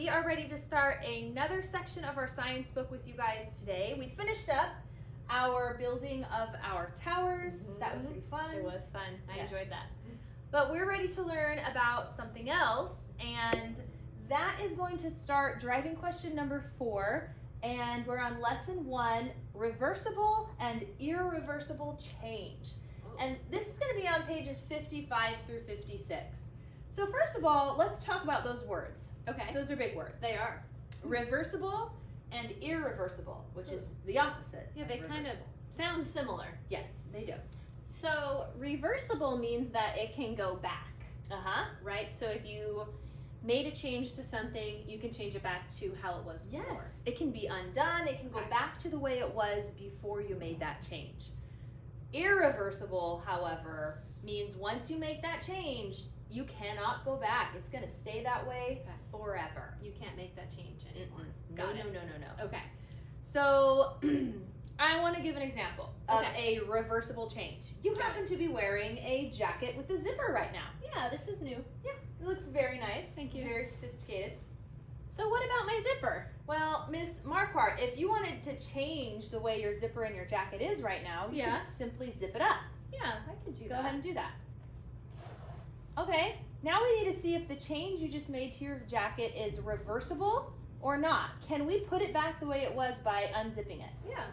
we are ready to start another section of our science book with you guys today. We finished up our building of our towers. That was pretty fun. It was fun. I enjoyed that. But we're ready to learn about something else, and that is going to start driving question number 4, and we're on lesson 1, reversible and irreversible change. And this is going to be on pages 55 through 56. So first of all, let's talk about those words. Okay. Those are big words. They are. Reversible and irreversible, which is the opposite. Yeah, they kind of sound similar. Yes, they do. So reversible means that it can go back. Right? So if you made a change to something, you can change it back to how it was before. Yes, it can be undone. It can go back to the way it was before you made that change. Irreversible, however, means once you make that change, you cannot go back. It's going to stay that way forever. You can't make that change anymore. No. Okay. So I want to give an example of a reversible change. You happen to be wearing a jacket with a zipper right now. Yeah, this is new. Yeah, it looks very nice. Thank you. Very sophisticated. So what about my zipper? Well, Miss Marquardt, if you wanted to change the way your zipper in your jacket is right now, you could simply zip it up. Yeah, I can do that. Go ahead and do that. Okay, now we need to see if the change you just made to your jacket is reversible or not. Can we put it back the way it was by unzipping it? Yeah.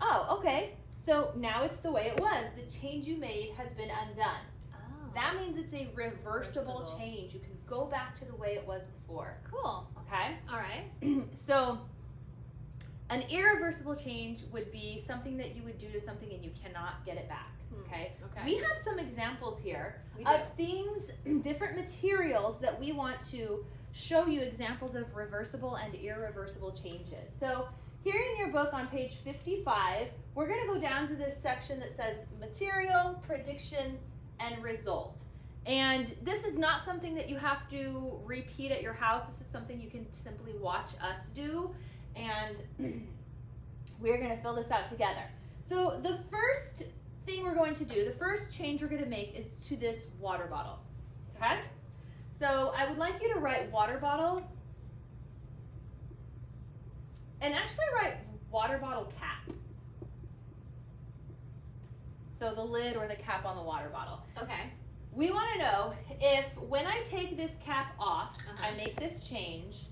Oh, okay. So now it's the way it was. The change you made has been undone. Oh. That means it's a reversible change. You can go back to the way it was before. Cool. Okay? All right. So an irreversible change would be something that you would do to something and you cannot get it back. Okay? We have some examples here of things, different materials that we want to show you examples of reversible and irreversible changes. So here in your book on page 55, we're going to go down to this section that says material, prediction, and result. And this is not something that you have to repeat at your house. This is something you can simply watch us do. And we're going to fill this out together. So the first thing we're going to do, the first change we're going to make is to this water bottle. Okay? So I would like you to write water bottle. And actually write water bottle cap. So the lid or the cap on the water bottle. Okay. We want to know if when I take this cap off, I make this change,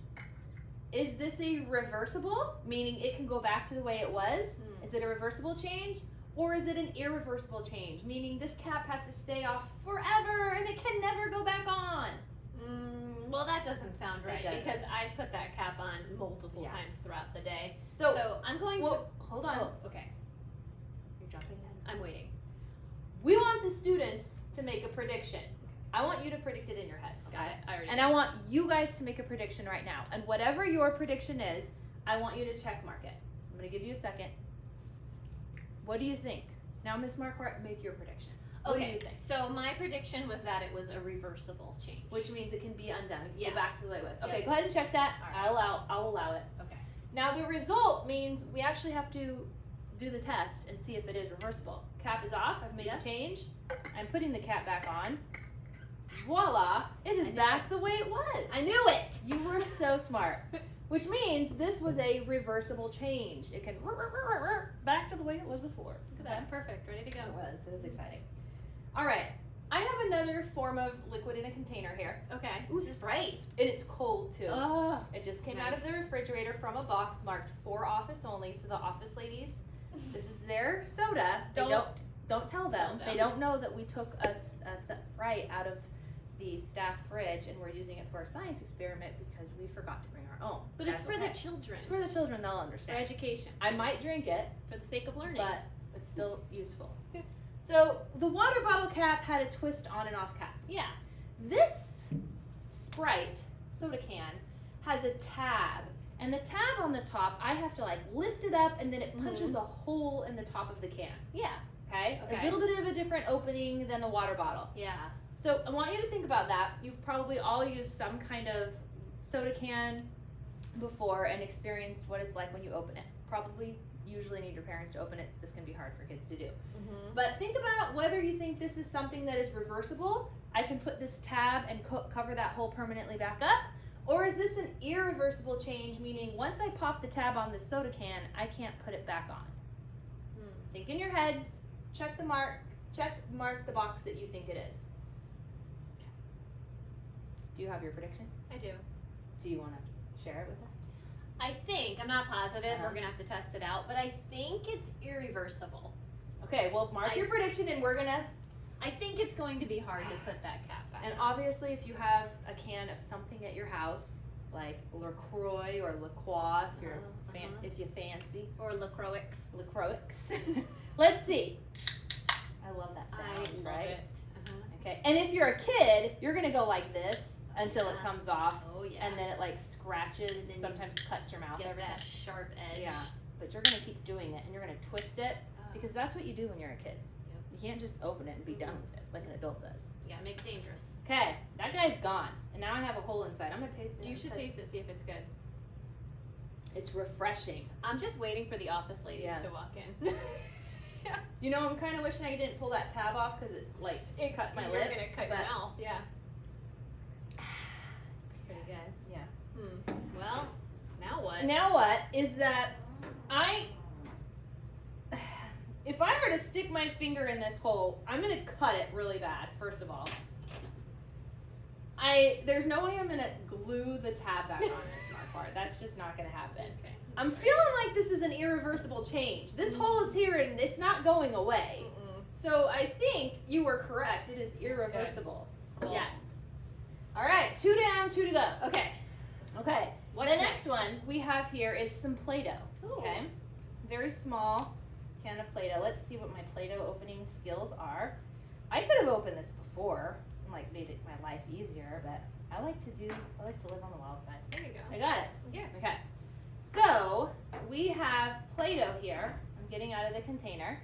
is this a reversible, meaning it can go back to the way it was? Is it a reversible change? Or is it an irreversible change, meaning this cap has to stay off forever and it can never go back on? Well, that doesn't sound right because I've put that cap on multiple times throughout the day. So I'm going to... Hold on. Oh, okay. You're jumping in? I'm waiting. We want the students to make a prediction. I want you to predict it in your head. Got it. I already And I want you guys to make a prediction right now. And whatever your prediction is, I want you to check mark it. I'm going to give you a second. What do you think? Now, Miss Marquardt, make your prediction. What do you think? So my prediction was that it was a reversible change. Which means it can be undone. It can go back to the way it was. Yeah. Okay, go ahead and check that. Right. I'll allow it. Okay. Now the result means we actually have to do the test and see if it is reversible. Cap is off. I've made the change. I'm putting the cap back on. Voila! It is back the way it was. I knew it! You were so smart. Which means this was a reversible change. It can back to the way it was before. Look at that. Perfect. Ready to go. It was exciting. All right. I have another form of liquid in a container here. Okay. Ooh, Sprite. And it's cold too. Oh, it just came out of the refrigerator from a box marked for office only. So the office ladies, this is their soda. Don't tell them. They don't know that we took a Sprite out of the staff fridge and we're using it for a science experiment because we forgot to bring our own. But it's for the children. It's for the children. They'll understand. For education. I might drink it for the sake of learning, but it's still useful. So the water bottle cap had a twist on and off cap. Yeah. This Sprite soda can has a tab, and the tab on the top, I have to like lift it up and then it punches a hole in the top of the can. Yeah. Okay? A little bit of a different opening than a water bottle. Yeah. So I want you to think about that. You've probably all used some kind of soda can before and experienced what it's like when you open it. Probably usually need your parents to open it. This can be hard for kids to do. But think about whether you think this is something that is reversible. I can put this tab and cover that hole permanently back up. Or is this an irreversible change, meaning once I pop the tab on this soda can, I can't put it back on? Think in your heads, check mark the box that you think it is. Do you have your prediction? I do. Do you want to share it with us? I think, I'm not positive, we're going to have to test it out, but I think it's irreversible. Okay, well, mark your prediction and we're going to... I think it's going to be hard to put that cap back. And obviously, if you have a can of something at your house, like LaCroix or LaCroix, if you fancy. Or LaCroix. Let's see. I love that sound, I love right? it. Okay, and if you're a kid, you're going to go like this until it comes off. Oh, yeah. And then it like scratches and sometimes cuts your mouth. Get that sharp edge. Yeah, but you're going to keep doing it and you're going to twist it because that's what you do when you're a kid. You can't just open it and be done with it like an adult does. You gotta make it dangerous. Okay, that guy's gone. And now I have a hole inside. I'm gonna taste it. You should taste it, see if it's good. It's refreshing. I'm just waiting for the office ladies to walk in. Yeah. You know, I'm kind of wishing I didn't pull that tab off because it cut my lip. You're gonna cut your mouth, yeah. It's pretty good. Yeah. Well, now what? Now what is that if I were to stick my finger in this hole, I'm going to cut it really bad, first of all. There's no way I'm going to glue the tab back on this mark part. That's just not going to happen. Okay. I'm feeling like this is an irreversible change. This hole is here and it's not going away. So I think you were correct. It is irreversible. Cool. Yes. All right, 2 down, 2 to go. Okay. The next one we have here is some Play-Doh. Okay. Very small can of Play-Doh. Let's see what my Play-Doh opening skills are. I could have opened this before and made it my life easier, but I like to live on the wild side. There you go. I got it. Yeah. Okay. So we have Play-Doh here. I'm getting out of the container.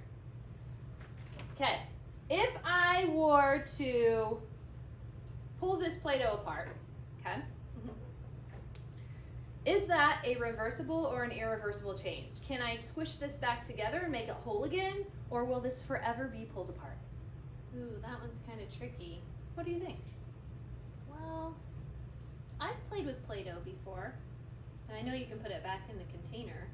Okay. If I were to pull this Play-Doh apart, okay, is that a reversible or an irreversible change? Can I squish this back together and make it whole again? Or will this forever be pulled apart? Ooh, that one's kind of tricky. What do you think? Well, I've played with Play-Doh before. And I know you can put it back in the container.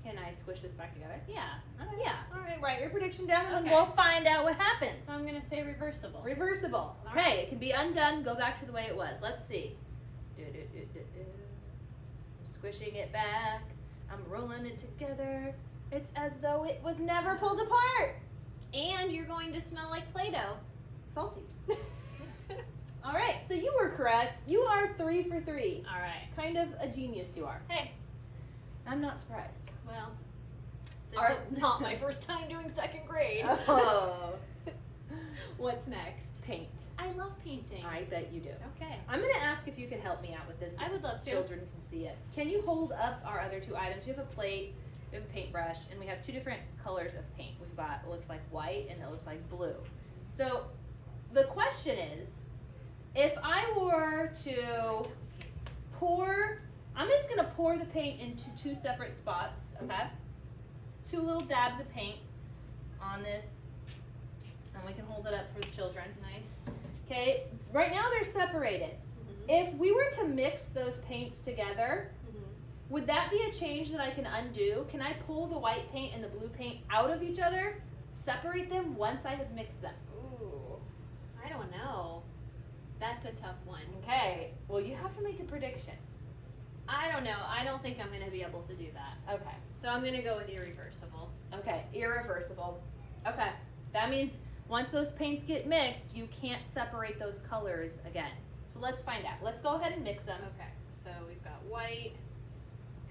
Can I squish this back together? Yeah. Okay. Yeah. All right, write your prediction down and then we'll find out what happens. So I'm going to say reversible. Reversible. Okay, it can be undone. Go back to the way it was. Let's see. Squishing it back. I'm rolling it together. It's as though it was never pulled apart. And you're going to smell like Play-Doh. Salty. All right, so you were correct. You are 3 for 3. All right. Kind of a genius you are. Hey. I'm not surprised. Well, this is not my first time doing second grade. Oh. What's next? Paint. I love painting. I bet you do. Okay. I'm going to ask if you can help me out with this. I would love to. Children can see it. Can you hold up our other 2 items? We have a plate, we have a paintbrush, and we have 2 different colors of paint. We've got, it looks like white and it looks like blue. So the question is, if I were to pour, I'm just going to pour the paint into 2 separate spots, okay? 2 little dabs of paint on this. And we can hold it up for the children. Nice. Okay, right now they're separated. If we were to mix those paints together, would that be a change that I can undo? Can I pull the white paint and the blue paint out of each other, separate them once I have mixed them? Ooh, I don't know. That's a tough one. Okay, well you have to make a prediction. I don't know. I don't think I'm going to be able to do that. Okay. So I'm going to go with irreversible. Okay, irreversible. Okay, that means once those paints get mixed, you can't separate those colors again. So let's find out. Let's go ahead and mix them. Okay, so we've got white,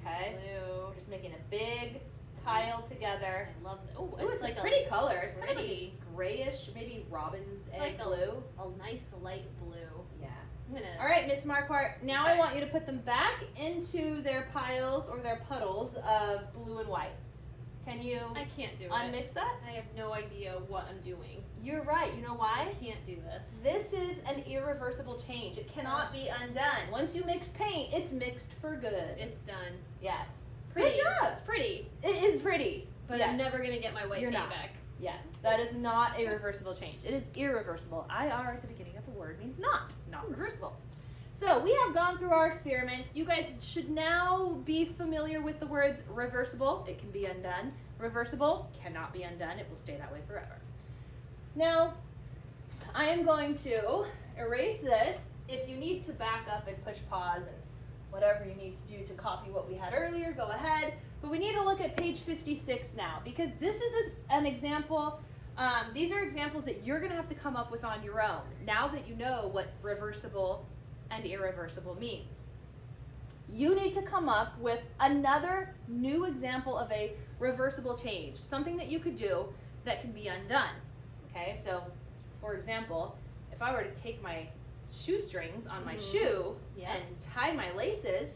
okay, blue. We're just making a big pile together. I love it. Oh, it's like a pretty color. It's kind of like pretty. a grayish, maybe robin's egg like blue. A nice light blue. Yeah. I'm gonna... All right, Miss Marquardt. Now I want you to put them back into their piles or their puddles of blue and white. Can you I can't do unmix that? I have no idea what I'm doing. You're right. You know why? I can't do this. This is an irreversible change. It cannot be undone. Once you mix paint, it's mixed for good. It's done. Yes. Pretty. Good job. It's pretty. It is pretty. But yes. I'm never going to get my white You're paint not. back. Yes. That is not a reversible change. It is irreversible. IR at the beginning of a word means not reversible. So we have gone through our experiments. You guys should now be familiar with the words reversible, it can be undone. Reversible, cannot be undone, it will stay that way forever. Now, I am going to erase this. If you need to back up and push pause and whatever you need to do to copy what we had earlier, go ahead. But we need to look at page 56 now, because this is an example. These are examples that you're going to have to come up with on your own, now that you know what reversible and irreversible means. You need to come up with another new example of a reversible change, something that you could do that can be undone. Okay, so for example, if I were to take my shoestrings on my shoe and tie my laces,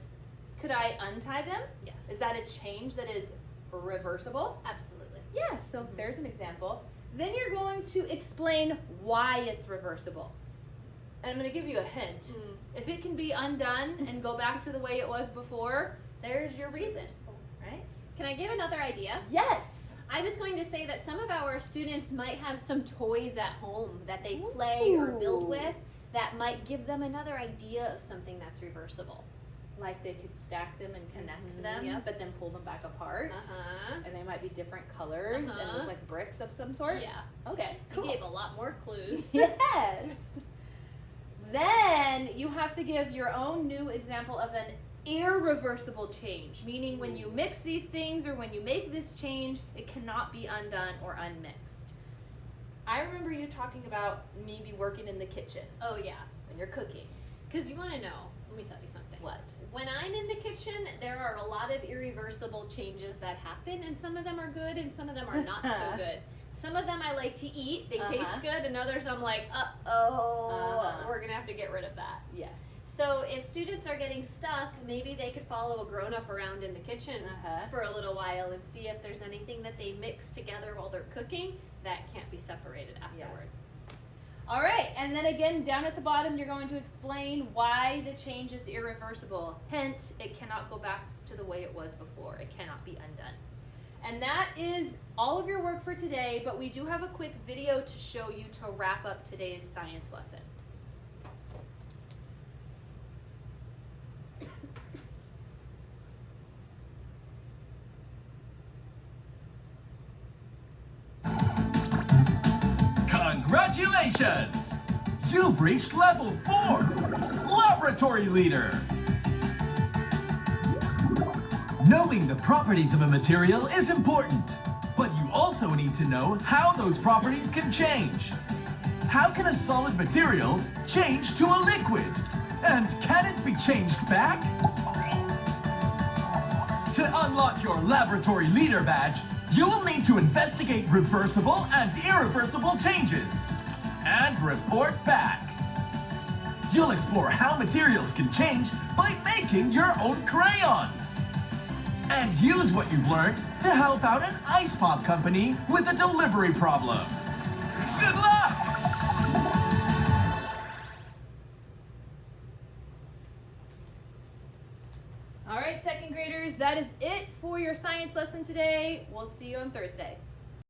could I untie them? Yes. Is that a change that is reversible? Absolutely. Yes, so there's an example. Then you're going to explain why it's reversible. And I'm going to give you a hint. If it can be undone and go back to the way it was before, there's your reason, right? Can I give another idea? Yes. I was going to say that some of our students might have some toys at home that they play or build with that might give them another idea of something that's reversible. Like they could stack them and connect them, but then pull them back apart. And they might be different colors and look like bricks of some sort. Yeah. Okay, cool. You gave a lot more clues. Yes. Then you have to give your own new example of an irreversible change, meaning when you mix these things or when you make this change, it cannot be undone or unmixed. I remember you talking about maybe working in the kitchen. Oh yeah. When you're cooking. Because you want to know, let me tell you something. What? When I'm in the kitchen, there are a lot of irreversible changes that happen, and some of them are good and some of them are not so good. Some of them I like to eat, they taste good, and others I'm like, we're going to have to get rid of that. Yes. So if students are getting stuck, maybe they could follow a grown-up around in the kitchen for a little while and see if there's anything that they mix together while they're cooking that can't be separated afterward. Yes. All right, and then again, down at the bottom, you're going to explain why the change is irreversible. Hence, it cannot go back to the way it was before. It cannot be undone. And that is all of your work for today, but we do have a quick video to show you to wrap up today's science lesson. Congratulations! You've reached level 4, Laboratory Leader. Knowing the properties of a material is important, but you also need to know how those properties can change. How can a solid material change to a liquid? And can it be changed back? To unlock your Laboratory Leader badge, you will need to investigate reversible and irreversible changes and report back. You'll explore how materials can change by making your own crayons. And use what you've learned to help out an ice pop company with a delivery problem. Good luck! All right, second graders, that is it for your science lesson today. We'll see you on Thursday.